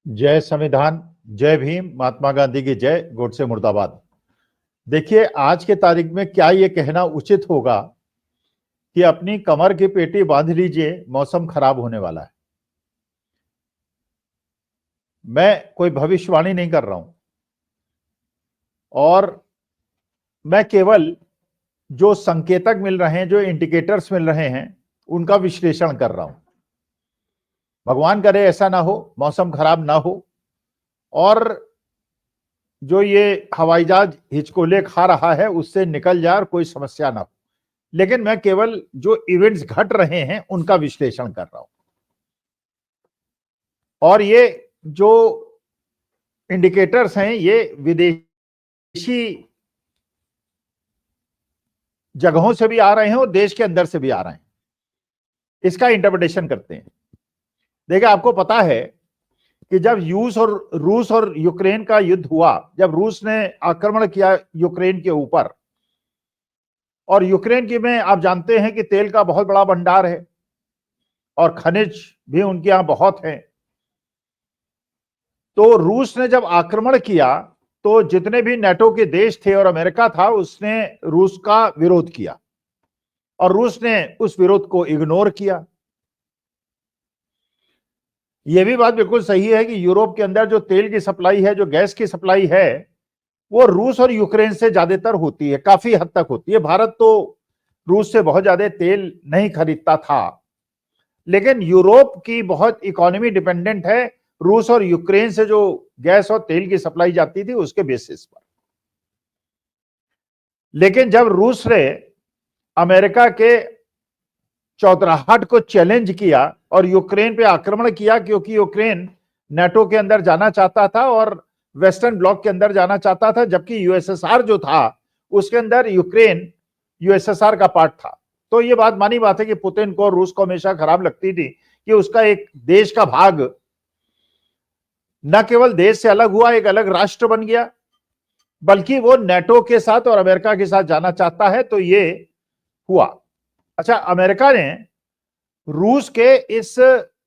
जय संविधान, जय भीम, महात्मा गांधी की जय, गोडसे मुर्दाबाद। देखिए, आज के तारीख में क्या ये कहना उचित होगा कि अपनी कमर की पेटी बांध लीजिए, मौसम खराब होने वाला है। मैं कोई भविष्यवाणी नहीं कर रहा हूं और मैं केवल जो संकेतक मिल रहे हैं, जो इंडिकेटर्स मिल रहे हैं, उनका विश्लेषण कर रहा हूं। भगवान करे ऐसा ना हो, मौसम खराब ना हो और जो ये हवाई जहाज हिचकोले खा रहा है उससे निकल जाए और कोई समस्या ना हो। लेकिन मैं केवल जो इवेंट्स घट रहे हैं उनका विश्लेषण कर रहा हूं। और ये जो इंडिकेटर्स हैं ये विदेशी जगहों से भी आ रहे हैं और देश के अंदर से भी आ रहे हैं। इसका इंटरप्रिटेशन करते हैं। देखिए, आपको पता है कि जब रूस और यूक्रेन का युद्ध हुआ, जब रूस ने आक्रमण किया यूक्रेन के ऊपर, और यूक्रेन की में आप जानते हैं कि तेल का बहुत बड़ा भंडार है और खनिज भी उनके यहां बहुत हैं। तो रूस ने जब आक्रमण किया तो जितने भी नेटो के देश थे और अमेरिका था, उसने रूस का विरोध किया और रूस ने उस विरोध को इग्नोर किया। यह भी बात बिल्कुल सही है कि यूरोप के अंदर जो तेल की सप्लाई है, जो गैस की सप्लाई है, वो रूस और यूक्रेन से ज्यादातर होती है, काफी हद तक होती है। भारत तो रूस से बहुत ज्यादा तेल नहीं खरीदता था, लेकिन यूरोप की बहुत इकोनॉमी डिपेंडेंट है रूस और यूक्रेन से जो गैस और तेल की सप्लाई जाती थी उसके बेसिस पर। लेकिन जब रूस ने अमेरिका के चौधराहट को चैलेंज किया और यूक्रेन पे आक्रमण किया, क्योंकि यूक्रेन नेटो के अंदर जाना चाहता था और वेस्टर्न ब्लॉक के अंदर जाना चाहता था, जबकि यूएसएसआर जो था उसके अंदर यूक्रेन यूएसएसआर का पार्ट था। तो ये बात मानी बात है कि पुतिन को, रूस को हमेशा खराब लगती थी कि उसका एक देश का भाग न केवल देश से अलग हुआ, एक अलग राष्ट्र बन गया, बल्कि वो नेटो के साथ और अमेरिका के साथ जाना चाहता है। तो ये हुआ। अच्छा, अमेरिका ने रूस के इस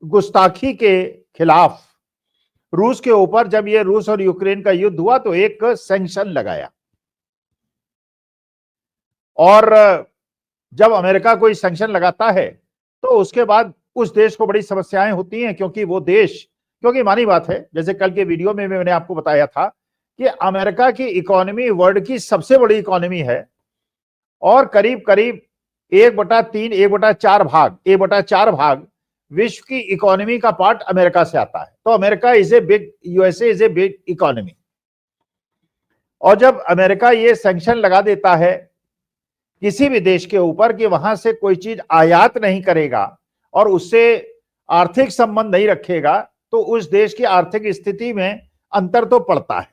गुस्ताखी के खिलाफ, रूस के ऊपर जब ये रूस और यूक्रेन का युद्ध हुआ तो एक सैंक्शन लगाया। और जब अमेरिका कोई सैंक्शन लगाता है तो उसके बाद उस देश को बड़ी समस्याएं होती हैं, क्योंकि वो देश, क्योंकि मानी बात है, जैसे कल के वीडियो में मैंने आपको बताया था कि अमेरिका की इकोनॉमी वर्ल्ड की सबसे बड़ी इकोनॉमी है और करीब करीब 1/3, 1/4 भाग विश्व की इकोनॉमी का पार्ट अमेरिका से आता है। तो America is a big, USA is a big economy. और जब अमेरिका ये सैंक्शन लगा देता है किसी भी देश के ऊपर कि वहां से कोई चीज आयात नहीं करेगा और उससे आर्थिक संबंध नहीं रखेगा, तो उस देश की आर्थिक स्थिति में अंतर तो पड़ता है।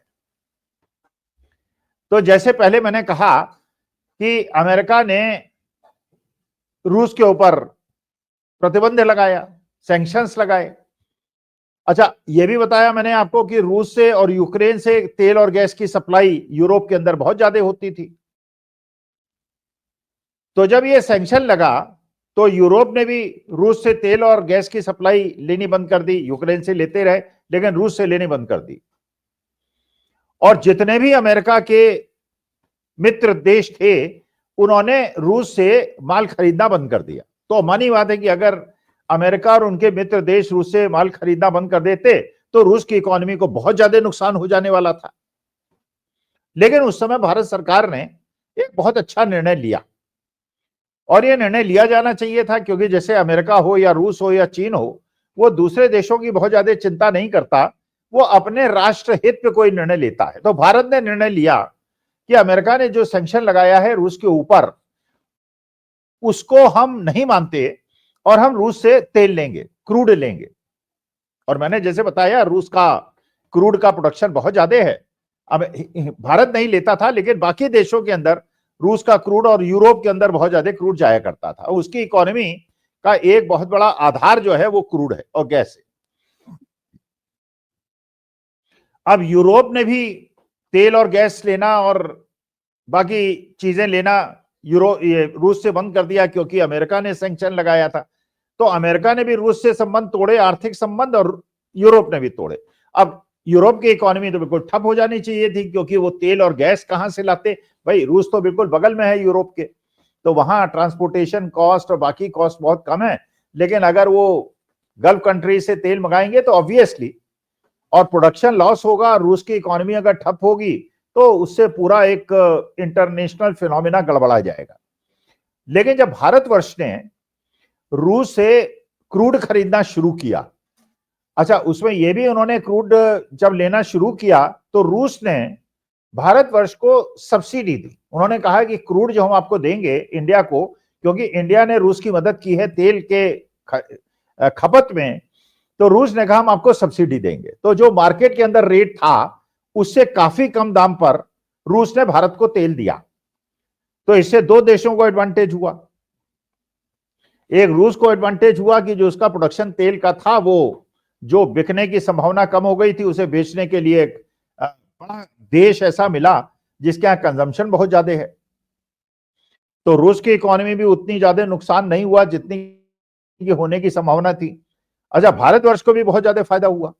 तो जैसे पहले मैंने कहा कि अमेरिका ने रूस के ऊपर प्रतिबंध लगाया, सैंक्शंस लगाए। अच्छा, यह भी बताया मैंने आपको कि रूस से और यूक्रेन से तेल और गैस की सप्लाई यूरोप के अंदर बहुत ज्यादा होती थी। तो जब ये सैंक्शन लगा तो यूरोप ने भी रूस से तेल और गैस की सप्लाई लेनी बंद कर दी। यूक्रेन से लेते रहे लेकिन रूस से लेनी बंद कर दी। और जितने भी अमेरिका के मित्र देश थे उन्होंने रूस से माल खरीदना बंद कर दिया। तो मानी बात है कि अगर अमेरिका और उनके मित्र देश रूस से माल खरीदना बंद कर देते तो रूस की इकोनॉमी को बहुत ज्यादा नुकसान हो जाने वाला था। लेकिन उस समय भारत सरकार ने एक बहुत अच्छा निर्णय लिया और यह निर्णय लिया जाना चाहिए था, क्योंकि जैसे अमेरिका हो या रूस हो या चीन हो, वो दूसरे देशों की बहुत ज्यादा चिंता नहीं करता, वो अपने राष्ट्र हित पे कोई निर्णय लेता है। तो भारत ने निर्णय लिया कि अमेरिका ने जो सैंक्शन लगाया है रूस के ऊपर, उसको हम नहीं मानते और हम रूस से तेल लेंगे, क्रूड लेंगे। और मैंने जैसे बताया, रूस का क्रूड का प्रोडक्शन बहुत ज्यादा है। अब भारत नहीं लेता था, लेकिन बाकी देशों के अंदर रूस का क्रूड और यूरोप के अंदर बहुत ज्यादा क्रूड जाया करता था। उसकी इकोनॉमी का एक बहुत बड़ा आधार जो है वो क्रूड है और गैस है। अब यूरोप ने भी तेल और गैस लेना और बाकी चीजें लेना रूस से बंद कर दिया, क्योंकि अमेरिका ने सैंक्शन लगाया था। तो अमेरिका ने भी रूस से संबंध तोड़े, आर्थिक संबंध, और यूरोप ने भी तोड़े। अब यूरोप की इकोनॉमी तो बिल्कुल ठप हो जानी चाहिए थी, क्योंकि वो तेल और गैस कहां से लाते? भाई रूस तो बिल्कुल बगल में है यूरोप के, तो वहां ट्रांसपोर्टेशन कॉस्ट और बाकी कॉस्ट बहुत कम है। लेकिन अगर वो गल्फ कंट्री से तेल मंगाएंगे तो ऑब्वियसली, और प्रोडक्शन लॉस होगा, और रूस की इकोनॉमी अगर ठप होगी तो उससे पूरा एक इंटरनेशनल फिनोमिना गड़बड़ा जाएगा। लेकिन जब भारतवर्ष ने रूस से क्रूड खरीदना शुरू किया, अच्छा उसमें यह भी उन्होंने क्रूड जब लेना शुरू किया तो रूस ने भारतवर्ष को सब्सिडी दी। उन्होंने कहा कि क्रूड जो हम आपको देंगे इंडिया को, क्योंकि इंडिया ने रूस की मदद की है तेल के खपत में, तो रूस ने कहा हम आपको सब्सिडी देंगे। तो जो मार्केट के अंदर रेट था उससे काफी कम दाम पर रूस ने भारत को तेल दिया। तो इससे दो देशों को एडवांटेज हुआ। एक रूस को एडवांटेज हुआ कि जो उसका प्रोडक्शन तेल का था वो जो बिकने की संभावना कम हो गई थी, उसे बेचने के लिए एक बड़ा देश ऐसा मिला जिसके यहां कंजम्पशन बहुत ज्यादा है। तो रूस की इकोनॉमी भी उतनी ज्यादा नुकसान नहीं हुआ जितनी की होने की संभावना थी। अच्छा भारतवर्ष को भी बहुत ज्यादा फायदा हुआ,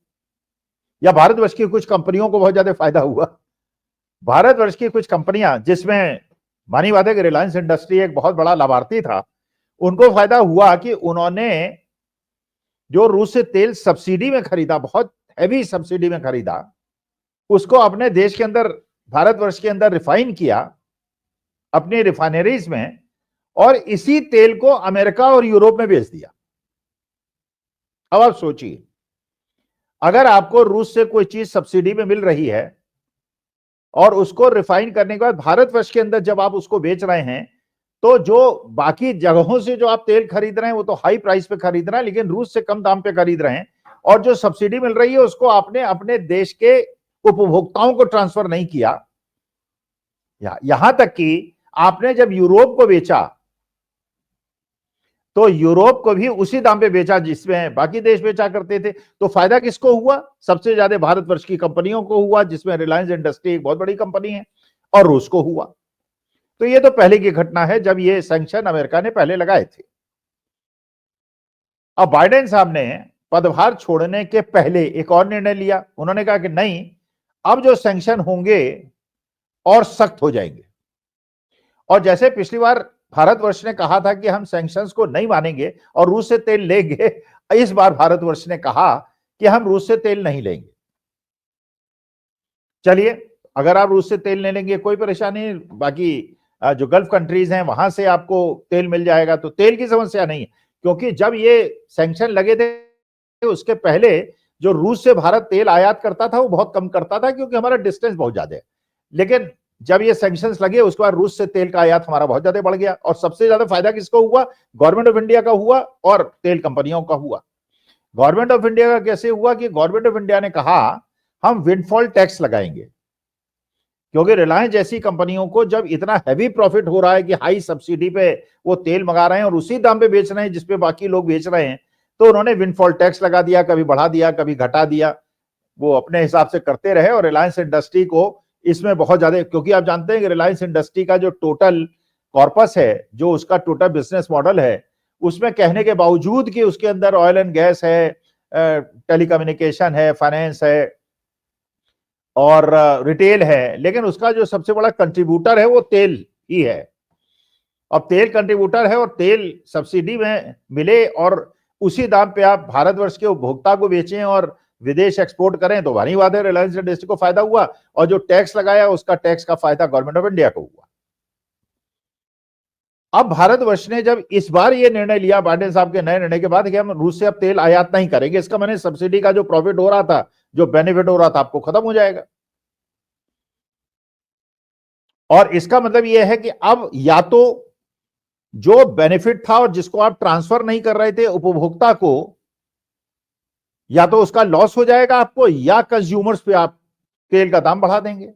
या भारतवर्ष की कुछ कंपनियों को बहुत ज्यादा फायदा हुआ। भारतवर्ष की कुछ कंपनियां, जिसमें मानी बात है कि रिलायंस इंडस्ट्री एक बहुत बड़ा लाभार्थी था, उनको फायदा हुआ कि उन्होंने जो रूस से तेल सब्सिडी में खरीदा, बहुत हैवी सब्सिडी में खरीदा, उसको अपने देश के अंदर, भारतवर्ष के अंदर रिफाइन किया अपनी रिफाइनरीज में, और इसी तेल को अमेरिका और यूरोप में बेच दिया। अब आप सोचिए, अगर आपको रूस से कोई चीज सब्सिडी में मिल रही है और उसको रिफाइन करने के बाद भारतवर्ष के अंदर जब आप उसको बेच रहे हैं, तो जो बाकी जगहों से जो आप तेल खरीद रहे हैं वो तो हाई प्राइस पे खरीद रहे हैं, लेकिन रूस से कम दाम पे खरीद रहे हैं, और जो सब्सिडी मिल रही है उसको आपने अपने देश के उपभोक्ताओं को ट्रांसफर नहीं किया। यहां तक कि आपने जब यूरोप को बेचा तो यूरोप को भी उसी दाम पे बेचा जिसमें बाकी देश बेचा करते थे। तो फायदा किसको हुआ? सबसे ज्यादा भारतवर्ष की कंपनियों को हुआ, जिसमें रिलायंस इंडस्ट्री एक बहुत बड़ी कंपनी है, और रूस को हुआ। तो ये तो पहले की घटना है जब ये सैंक्शन अमेरिका ने पहले लगाए थे। अब बाइडेन साहब ने पदभार छोड़ने के पहले एक और निर्णय लिया। उन्होंने कहा कि नहीं, अब जो सैंक्शन होंगे और सख्त हो जाएंगे। और जैसे पिछली बार भारतवर्ष ने कहा था कि हम सैंक्शंस को नहीं मानेंगे और रूस से तेल लेंगे, इस बार भारतवर्ष ने कहा कि हम रूस से तेल नहीं लेंगे। चलिए, अगर आप रूस से तेल नहीं लेंगे कोई परेशानी नहीं, बाकी जो गल्फ कंट्रीज हैं वहां से आपको तेल मिल जाएगा, तो तेल की समस्या नहीं है। क्योंकि जब ये सैंक्शन लगे थे उसके पहले जो रूस से भारत तेल आयात करता था वो बहुत कम करता था, क्योंकि हमारा डिस्टेंस बहुत ज्यादा है। लेकिन जब ये सैंक्शंस लगे उसके बाद रूस से तेल का आयात हमारा बहुत ज्यादा बढ़ गया, और सबसे ज्यादा फायदा किसको हुआ? गवर्नमेंट ऑफ इंडिया का हुआ और तेल कंपनियों का हुआ। गवर्नमेंट ऑफ इंडिया का कैसे हुआ कि गवर्नमेंट ऑफ इंडिया ने कहा हम विंडफॉल टैक्स लगाएंगे, क्योंकि रिलायंस जैसी कंपनियों को जब इतना हैवी प्रॉफिट हो रहा है कि हाई सब्सिडी पे वो तेल मंगा रहे हैं और उसी दाम पे बेच रहे हैं जिसपे बाकी लोग बेच रहे हैं, तो उन्होंने विंडफॉल टैक्स लगा दिया, कभी बढ़ा दिया कभी घटा दिया, वो अपने हिसाब से करते रहे। और रिलायंस इंडस्ट्री को इसमें बहुत ज्यादा, क्योंकि आप जानते हैं कि रिलायंस इंडस्ट्री का जो टोटल कॉर्पस है, जो उसका टोटल बिजनेस मॉडल है, उसमें कहने के बावजूद कि उसके अंदर ऑयल एंड गैस है, टेलीकम्युनिकेशन है, फाइनेंस है और रिटेल है, लेकिन उसका जो सबसे बड़ा कंट्रीब्यूटर है वो तेल ही है। अब तेल कंट्रीब्यूटर है और तेल सब्सिडी में मिले और उसी दाम पे आप भारतवर्ष के उपभोक्ता को बेचें और विदेश एक्सपोर्ट करें, तो भारी बात है, रिलायंस इंडस्ट्री को फायदा हुआ। और जो टैक्स लगाया उसका टैक्स का फायदा गवर्नमेंट ऑफ इंडिया को हुआ। अब भारतवर्ष ने जब इस बार ये निर्णय लिया बाइडेन साहब के नए निर्णय के बाद कि हम रूस से अब तेल आयात नहीं करेंगे, इसका मैंने सब्सिडी का जो प्रॉफिट हो रहा था, जो बेनिफिट हो रहा था, आपको खत्म हो जाएगा। और इसका मतलब यह है कि अब या तो जो बेनिफिट था और जिसको आप ट्रांसफर नहीं कर रहे थे उपभोक्ता को, या तो उसका लॉस हो जाएगा आपको, या कंज्यूमर्स पे आप तेल का दाम बढ़ा देंगे।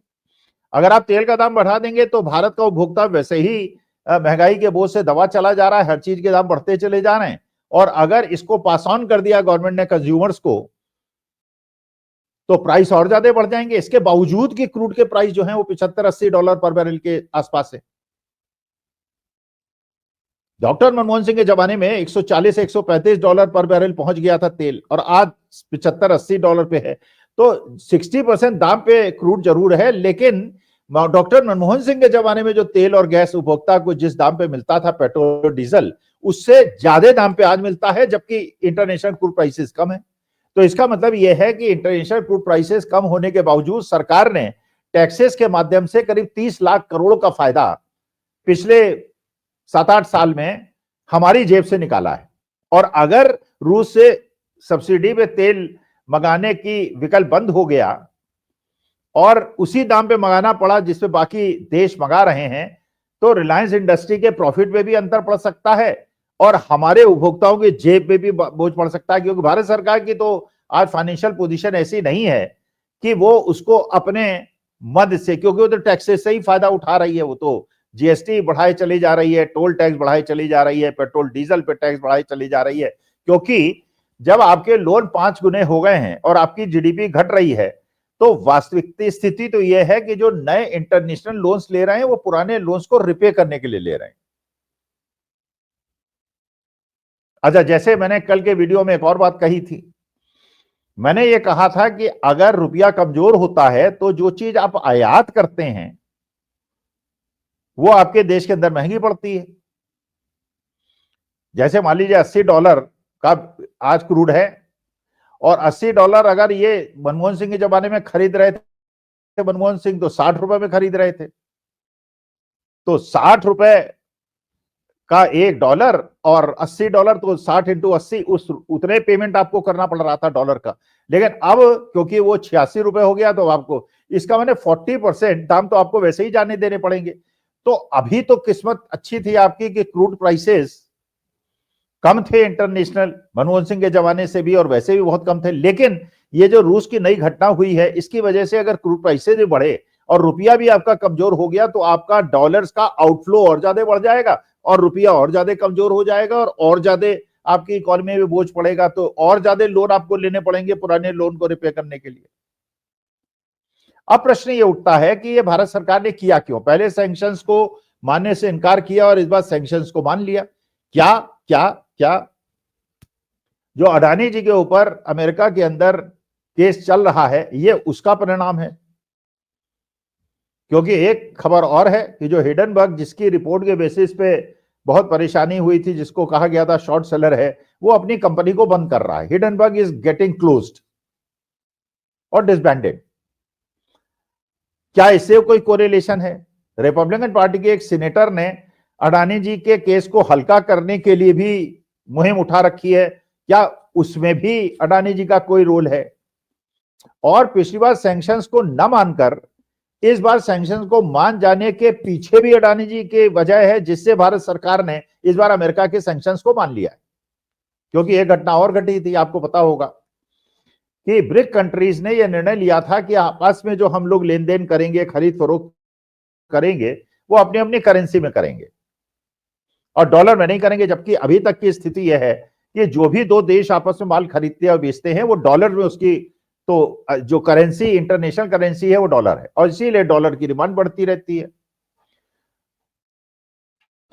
अगर आप तेल का दाम बढ़ा देंगे तो भारत का उपभोक्ता वैसे ही महंगाई के बोझ से दबा चला जा रहा है, हर चीज के दाम बढ़ते चले जा रहे हैं। और अगर इसको पास ऑन कर दिया गवर्नमेंट ने कंज्यूमर्स को, तो प्राइस और ज्यादा बढ़ जाएंगे। इसके बावजूद कि क्रूड के प्राइस जो है वो $75-80 पर बैरल के आसपास है। डॉक्टर मनमोहन सिंह के जमाने में $140 से $135 पर बैरल पहुंच गया था तेल, और आज $75-80 पे है। तो 60% दाम पे क्रूड जरूर है, लेकिन डॉक्टर मनमोहन सिंह के जमाने में जो तेल और गैस उपभोक्ता को जिस दाम पे मिलता था, पेट्रोल डीजल, उससे ज्यादा दाम पे आज मिलता है, जबकि इंटरनेशनल क्रूड प्राइसेस कम है। तो इसका मतलब यह है कि इंटरनेशनल क्रूड प्राइसेस कम होने के बावजूद सरकार ने टैक्सेस के माध्यम से करीब 30 लाख करोड़ का फायदा पिछले 7-8 साल में हमारी जेब से निकाला है। और अगर रूस से सब्सिडी पे तेल मंगाने की विकल्प बंद हो गया और उसी दाम पे मंगाना पड़ा जिसपे बाकी देश मंगा रहे हैं, तो रिलायंस इंडस्ट्री के प्रॉफिट में भी अंतर पड़ सकता है और हमारे उपभोक्ताओं की जेब में भी बोझ पड़ सकता है, क्योंकि भारत सरकार की तो आज फाइनेंशियल पोजीशन ऐसी नहीं है कि वो उसको अपने मद से, क्योंकि वो तो टैक्सेस से ही फायदा उठा रही है, वो तो जीएसटी बढ़ाई चली जा रही है, टोल टैक्स बढ़ाई चली जा रही है, पेट्रोल डीजल पे टैक्स बढ़ाई चली जा रही है। क्योंकि जब आपके लोन 5 गुने हो गए हैं और आपकी जीडीपी घट रही है, तो वास्तविक स्थिति तो यह है कि जो नए इंटरनेशनल लोन्स ले रहे हैं वो पुराने लोन्स को रिपे करने के लिए ले रहे हैं। अच्छा, जैसे मैंने कल के वीडियो में एक और बात कही थी, मैंने ये कहा था कि अगर रुपया कमजोर होता है तो जो चीज आप आयात करते हैं वो आपके देश के अंदर महंगी पड़ती है। जैसे मान लीजिए $80 का आज क्रूड है और $80 अगर ये मनमोहन सिंह के जमाने में खरीद रहे थे, मनमोहन सिंह तो 60 रुपए में खरीद रहे थे, तो 60 रुपए का $1 और $80 तो 60 × 80 उस उतने पेमेंट आपको करना पड़ रहा था डॉलर का। लेकिन अब क्योंकि वो 86 रुपए हो गया, तो आपको इसका मैंने 40% दाम तो आपको वैसे ही जाने देने पड़ेंगे। तो अभी तो किस्मत अच्छी थी आपकी कि क्रूड प्राइसेस कम थे इंटरनेशनल, मनमोहन सिंह के जमाने से भी और वैसे भी बहुत कम थे। लेकिन ये जो रूस की नई घटना हुई है, इसकी वजह से अगर क्रूड प्राइसेस भी बढ़े और रुपया भी आपका कमजोर हो गया, तो आपका डॉलर्स का आउटफ्लो और ज्यादा बढ़ जाएगा और रुपया और ज्यादा कमजोर हो जाएगा और ज्यादा आपकी इकोनॉमी में बोझ पड़ेगा, तो और ज्यादा लोन आपको लेने पड़ेंगे पुराने लोन को रिपे करने के लिए। अब प्रश्न ये उठता है कि ये भारत सरकार ने किया क्यों? पहले सैंक्शंस को मानने से इनकार किया और इस बार सैंक्शंस को मान लिया। क्या क्या क्या जो अडानी जी के ऊपर अमेरिका के अंदर केस चल रहा है, ये उसका परिणाम है? क्योंकि एक खबर और है कि जो हिडनबर्ग, जिसकी रिपोर्ट के बेसिस पे बहुत परेशानी हुई थी, जिसको कहा गया था शॉर्ट सेलर है, वो अपनी कंपनी को बंद कर रहा है। हिडनबर्ग इज गेटिंग क्लोज्ड और डिसबैंडेड। क्या इससे कोई कोरिलेशन है? रिपब्लिकन पार्टी के एक सीनेटर ने अडानी जी के केस को हल्का करने के लिए भी मुहिम उठा रखी है। क्या उसमें भी अडानी जी का कोई रोल है? और पिछली बार सैंक्शंस को न मानकर इस बार सैंक्शंस को मान जाने के पीछे भी अडानी जी की वजह है, जिससे भारत सरकार ने इस बार अमेरिका के सैंक्शंस को मान लिया है। क्योंकि एक घटना और घटी थी, आपको पता होगा कि ब्रिक कंट्रीज ने यह निर्णय लिया था कि आपस में जो हम लोग लेन देन करेंगे, खरीद फरोख्त करेंगे, वो अपनी अपनी करेंसी में करेंगे और डॉलर में नहीं करेंगे। जबकि अभी तक की स्थिति यह है कि जो भी दो देश आपस में माल खरीदते हैं और बेचते हैं, वो डॉलर में उसकी तो जो करेंसी, इंटरनेशनल करेंसी है, वो डॉलर है और इसीलिए डॉलर की डिमांड बढ़ती रहती है।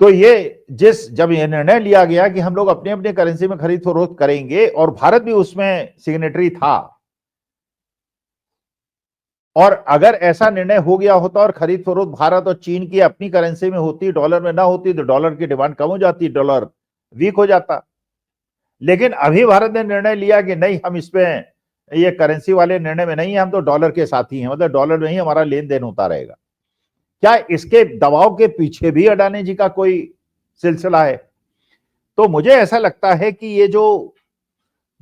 तो ये जब यह निर्णय लिया गया कि हम लोग अपने अपने करेंसी में खरीद फरोख्त करेंगे और भारत भी उसमें सिग्नेटरी था, और अगर ऐसा निर्णय हो गया होता और खरीद फरोख्त भारत और चीन की अपनी करेंसी में होती, डॉलर में ना होती, तो डॉलर की डिमांड कम हो जाती, डॉलर वीक हो जाता। लेकिन अभी भारत ने निर्णय लिया कि नहीं, हम इसमें ये करेंसी वाले निर्णय में नहीं है, हम तो डॉलर के साथ ही हैं, मतलब डॉलर में ही हमारा लेन देन होता रहेगा। क्या इसके दबाव के पीछे भी अडानी जी का कोई सिलसिला है? तो मुझे ऐसा लगता है कि ये जो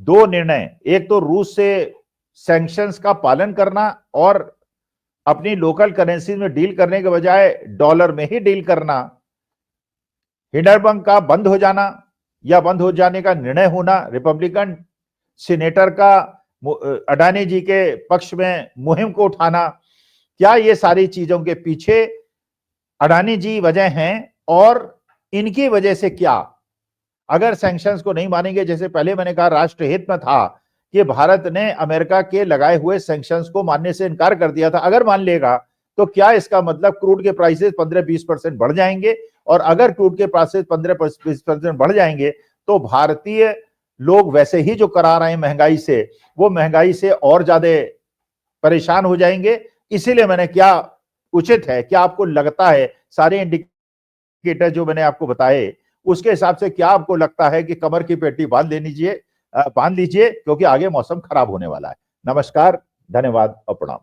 दो निर्णय, एक तो रूस से सैंक्शंस का पालन करना और अपनी लोकल करेंसी में डील करने के बजाय डॉलर में ही डील करना, हिंडनबर्ग का बंद हो जाना या बंद हो जाने का निर्णय होना, रिपब्लिकन सीनेटर का अडानी जी के पक्ष में मुहिम को उठाना, क्या ये सारी चीजों के पीछे अडानी जी वजह हैं? और इनकी वजह से क्या, अगर सैंक्शंस को नहीं मानेंगे, जैसे पहले मैंने कहा राष्ट्रहित में था कि भारत ने अमेरिका के लगाए हुए सैंक्शंस को मानने से इनकार कर दिया था, अगर मान लेगा तो क्या इसका मतलब क्रूड के प्राइसेस 15-20% बढ़ जाएंगे? और अगर क्रूड के प्राइसेस 15-20% बढ़ जाएंगे तो भारतीय लोग वैसे ही जो करा रहे हैं महंगाई से, वो महंगाई से और ज्यादा परेशान हो जाएंगे। इसीलिए मैंने क्या उचित है, क्या आपको लगता है सारे इंडिकेटर जो मैंने आपको बताए उसके हिसाब से क्या आपको लगता है कि कमर की पेटी बांध लीजिए क्योंकि आगे मौसम खराब होने वाला है। नमस्कार, धन्यवाद और प्रणाम।